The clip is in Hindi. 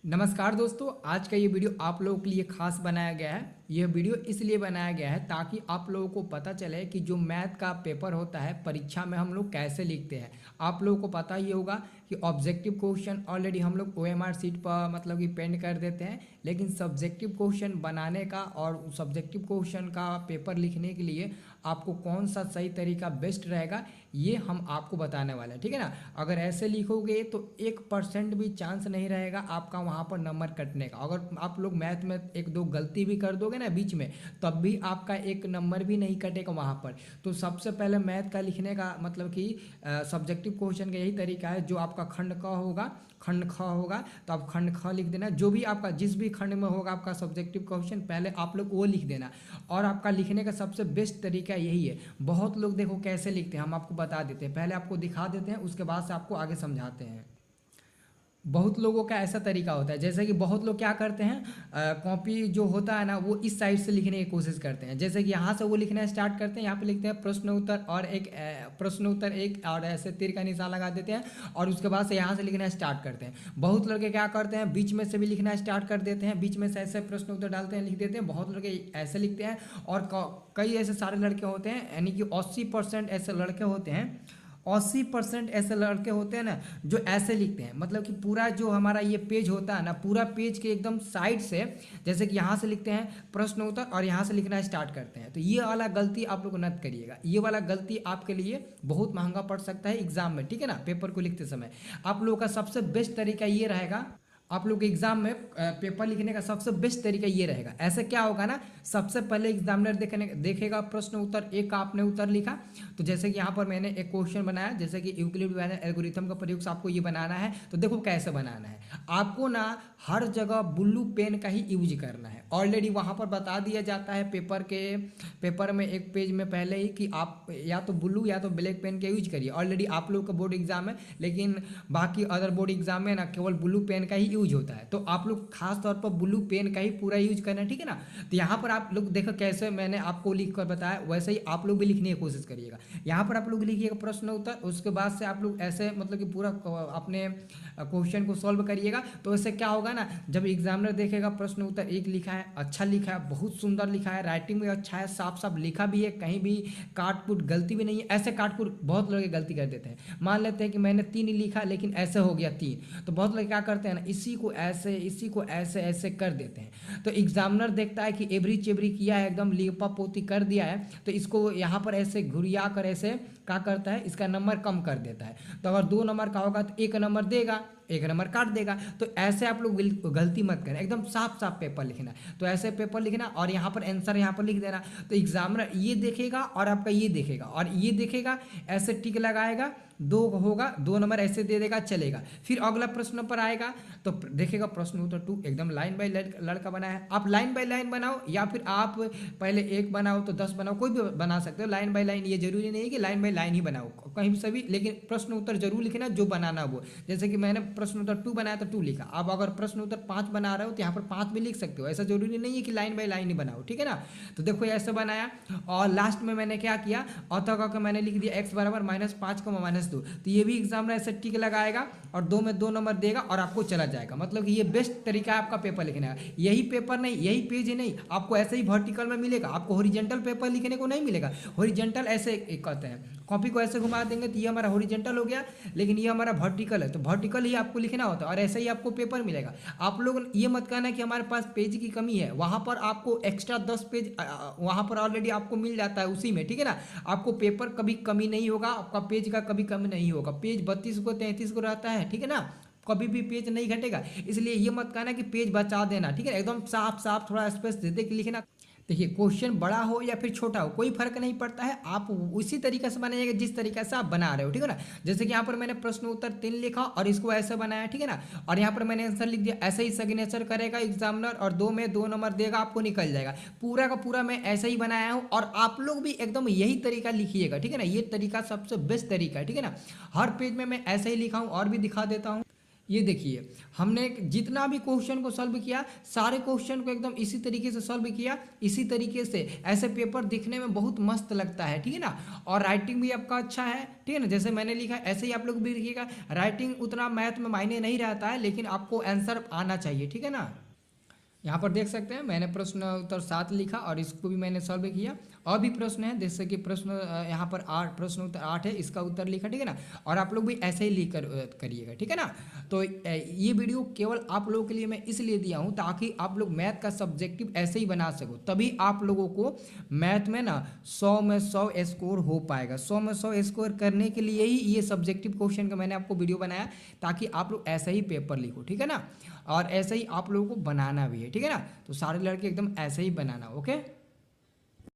नमस्कार दोस्तों, आज का ये वीडियो आप लोगों के लिए खास बनाया गया है। यह वीडियो इसलिए बनाया गया है ताकि आप लोगों को पता चले कि जो मैथ का पेपर होता है परीक्षा में हम लोग कैसे लिखते हैं। आप लोगों को पता ही होगा कि ऑब्जेक्टिव क्वेश्चन ऑलरेडी हम लोग ओएमआर शीट पर मतलब कि पेंड कर देते हैं, लेकिन सब्जेक्टिव क्वेश्चन बनाने का और सब्जेक्टिव क्वेश्चन का पेपर लिखने के लिए आपको कौन सा सही तरीका बेस्ट रहेगा ये हम आपको बताने वाले हैं। ठीक है ना। अगर ऐसे लिखोगे तो 1% भी चांस नहीं रहेगा आपका वहाँ पर नंबर कटने का। अगर आप लोग मैथ में एक दो गलती भी कर दोगे ना बीच में, तब भी आपका एक नंबर भी नहीं कटेगा वहाँ पर। तो सबसे पहले मैथ का लिखने का मतलब कि सब्जेक्टिव क्वेश्चन का यही तरीका है। जो आपका खंड क होगा, खंड ख होगा, तो आप खंड ख लिख देना। जो भी आपका जिस भी खंड में होगा आपका सब्जेक्टिव क्वेश्चन पहले आप लोग वो लिख देना। और आपका लिखने का सबसे बेस्ट तरीका यही है। बहुत लोग देखो कैसे लिखते हैं, हम आपको बता देते हैं, पहले आपको दिखा देते हैं, उसके बाद से आपको आगे समझाते हैं। बहुत लोगों का ऐसा तरीका होता है, जैसे कि बहुत लोग क्या करते हैं, कॉपी जो होता है ना वो इस साइड से लिखने की कोशिश करते हैं। जैसे कि यहाँ से वो लिखना स्टार्ट करते हैं, यहाँ पे लिखते हैं प्रश्न उत्तर और एक प्रश्न उत्तर एक और ऐसे तीर का निशान लगा देते हैं और उसके बाद से यहाँ से लिखना स्टार्ट करते हैं। बहुत लड़के क्या करते हैं, बीच में से भी लिखना स्टार्ट कर देते हैं, बीच में से ऐसे प्रश्न उत्तर डालते हैं, लिख देते हैं। बहुत लड़के ऐसे लिखते हैं और कई ऐसे सारे लड़के होते हैं, यानी कि 80% ऐसे लड़के होते हैं, 80% ऐसे लड़के होते हैं ना जो ऐसे लिखते हैं। मतलब कि पूरा जो हमारा ये पेज होता है ना, पूरा पेज के एकदम साइड से, जैसे कि यहाँ से लिखते हैं प्रश्न उत्तर और यहाँ से लिखना स्टार्ट करते हैं। तो ये वाला गलती आप लोग नत करिएगा। ये वाला गलती आपके लिए बहुत महंगा पड़ सकता है एग्जाम में। ठीक है ना। पेपर को लिखते समय आप लोगों का सबसे बेस्ट तरीका ये रहेगा, आप लोग एग्जाम में पेपर लिखने का सबसे बेस्ट तरीका ये रहेगा। ऐसे क्या होगा ना, सबसे पहले एग्जामिनर देखेगा प्रश्न उत्तर एक का आपने उत्तर लिखा। तो जैसे कि यहाँ पर मैंने एक क्वेश्चन बनाया, जैसे कि यूक्लिड एल्गोरिथम का प्रयोग से आपको ये बनाना है। तो देखो कैसे बनाना है, आपको ना हर जगह ब्लू पेन का ही यूज करना है। ऑलरेडी वहाँ पर बता दिया जाता है पेपर में एक पेज में पहले ही कि आप या तो ब्लू या तो ब्लैक पेन का यूज करिए। ऑलरेडी आप लोग का बोर्ड एग्जाम है, लेकिन बाकी अदर बोर्ड एग्जाम में ना केवल ब्लू पेन का ही यूज होता है। तो आप लोग खास तौर पर ब्लू पेन का ही पूरा यूज करना है। ठीक है ना। तो यहाँ पर आप लोग देखो कैसे मैंने आपको लिख कर बताया, वैसे ही आप लोग भी लिखने की कोशिश करिएगा। यहाँ पर आप लोग लिखिएगा प्रश्न उत्तर, उसके बाद से आप लोग ऐसे मतलब कि पूरा अपने क्वेश्चन को सॉल्व करिएगा। तो इससे क्या होगा ना, जब एग्जामिनर देखेगा प्रश्न उत्तर एक लिखा है, अच्छा लिखा है, बहुत सुंदर लिखा है, राइटिंग में अच्छा है, साफ साफ लिखा भी है, कहीं भी काट पुट गलती भी नहीं है। ऐसे काट पुट बहुत लोग गलती कर देते हैं। मान लेते हैं कि मैंने 3 लिखा लेकिन ऐसे हो गया 3, तो बहुत लोग क्या करते हैं ना, इसी को ऐसे ऐसे कर देते हैं। तो एग्जामिनर देखता है कि एवरी चेवरी किया है, एकदम लिपा पोती कर दिया है, तो इसको यहाँ पर ऐसे घुरिया कर ऐसे क्या करता है, इसका नंबर कम कर देता है। तो अगर 2 नंबर का होगा तो 1 नंबर देगा, 1 नंबर काट देगा। तो ऐसे आप लोग गलती मत करें, एकदम साफ साफ पेपर लिखना। तो ऐसे पेपर लिखना और यहाँ पर आंसर यहाँ पर लिख देना। तो एग्जामिनर ये देखेगा और आपका ये देखेगा और ये देखेगा, ऐसे टिक लगाएगा, 2 होगा, 2 नंबर ऐसे दे देगा, चलेगा। फिर अगला प्रश्न पर आएगा तो देखेगा प्रश्न उत्तर 2 एकदम लाइन बाय लड़का बना है। आप लाइन बाय लाइन बनाओ या फिर आप पहले 1 बनाओ तो 10 बनाओ, कोई भी बना सकते हो। लाइन बाय लाइन, ये जरूरी नहीं है कि लाइन बाय लाइन ही बनाओ, कहीं भी सभी, लेकिन प्रश्न उत्तर जरूर लिखना जो बनाना वो। जैसे कि मैंने प्रश्न उत्तर 2 बनाया तो 2 लिखा। अब अगर प्रश्न उत्तर 5 बना रहे हो तो यहाँ पर 5 भी लिख सकते हो, ऐसा जरूरी नहीं है कि लाइन बाय लाइन ही बनाओ। ठीक है ना। तो देखो ऐसे बनाया और लास्ट में मैंने क्या किया, अतः का मैंने लिख दिया x बराबर -5 -2। तो ये भी एग्जाम में ऐसे टिक लगाएगा और 2 में 2 नंबर देगा और आपको चला जाएगा। मतलब कि ये बेस्ट तरीका है आपका पेपर लिखने का। यही पेपर नहीं, यही पेज ही नहीं, आपको ऐसे ही वर्टिकल में मिलेगा। आपको हॉरिजॉन्टल पेपर लिखने को नहीं मिलेगा। हॉरिजॉन्टल ऐसे कहते हैं, कॉपी को ऐसे घुमा देंगे तो ये हमारा हॉरिजॉन्टल हो गया, लेकिन ये हमारा वर्टिकल है, तो वर्टिकल ही आपको लिखना होता है और ऐसे ही आपको पेपर मिलेगा। आप लोग ये मत कहना कि हमारे पास पेज की कमी है, वहाँ पर आपको एक्स्ट्रा 10 पेज वहाँ पर ऑलरेडी आपको मिल जाता है उसी में। ठीक है ना। आपको पेपर कभी कमी नहीं होगा, आपका पेज का कभी कमी नहीं होगा। पेज 32 को 33 को रहता है। ठीक है ना। कभी भी पेज नहीं घटेगा, इसलिए ये मत कहना कि पेज बचा देना। ठीक है, एकदम साफ साफ थोड़ा स्पेस दे दे के लिखना। देखिए क्वेश्चन बड़ा हो या फिर छोटा हो कोई फर्क नहीं पड़ता है, आप उसी तरीके से बनाइएगा जिस तरीके से आप बना रहे हो। ठीक है ना। जैसे कि यहाँ पर मैंने प्रश्न उत्तर 3 लिखा और इसको ऐसे बनाया। ठीक है ना। और यहाँ पर मैंने आंसर लिख दिया, ऐसे ही सिग्नेचर करेगा एग्जामिनर और 2 में 2 नंबर देगा, आपको निकल जाएगा। पूरा का पूरा मैं ऐसे ही बनाया हूँ और आप लोग भी एकदम यही तरीका लिखिएगा। ठीक है ना। ये तरीका सबसे बेस्ट तरीका है। ठीक है ना। हर पेज में मैं ऐसे ही लिखा हूँ और भी दिखा देता हूँ। ये देखिए हमने जितना भी क्वेश्चन को सॉल्व किया, सारे क्वेश्चन को एकदम इसी तरीके से सॉल्व किया, इसी तरीके से। ऐसे पेपर दिखने में बहुत मस्त लगता है, ठीक है ना। और राइटिंग भी आपका अच्छा है, ठीक है ना, जैसे मैंने लिखा ऐसे ही आप लोग भी लिखिएगा। राइटिंग उतना मैथ में मायने नहीं रहता है, लेकिन आपको आंसर आना चाहिए, ठीक है ना। यहाँ पर देख सकते हैं मैंने प्रश्न उत्तर 7 लिखा और इसको भी मैंने सॉल्व किया। और भी प्रश्न है, जैसे कि प्रश्न यहाँ पर 8, प्रश्न उत्तर 8 है, इसका उत्तर लिखा, ठीक है ना। और आप लोग भी ऐसे ही लिख कर करिएगा, ठीक है ना। तो ये वीडियो केवल आप लोगों के लिए मैं इसलिए दिया हूँ ताकि आप लोग मैथ का सब्जेक्टिव ऐसे ही बना सको, तभी आप लोगों को मैथ में ना 100 में 100 स्कोर हो पाएगा। 100 में 100 स्कोर करने के लिए ही ये सब्जेक्टिव क्वेश्चन का मैंने आपको वीडियो बनाया, ताकि आप लोग ऐसा ही पेपर लिखो, ठीक है ना। और ऐसे ही आप लोगों को बनाना भी है, ठीक है ना। तो सारे लड़के एकदम ऐसे ही बनाना, ओके।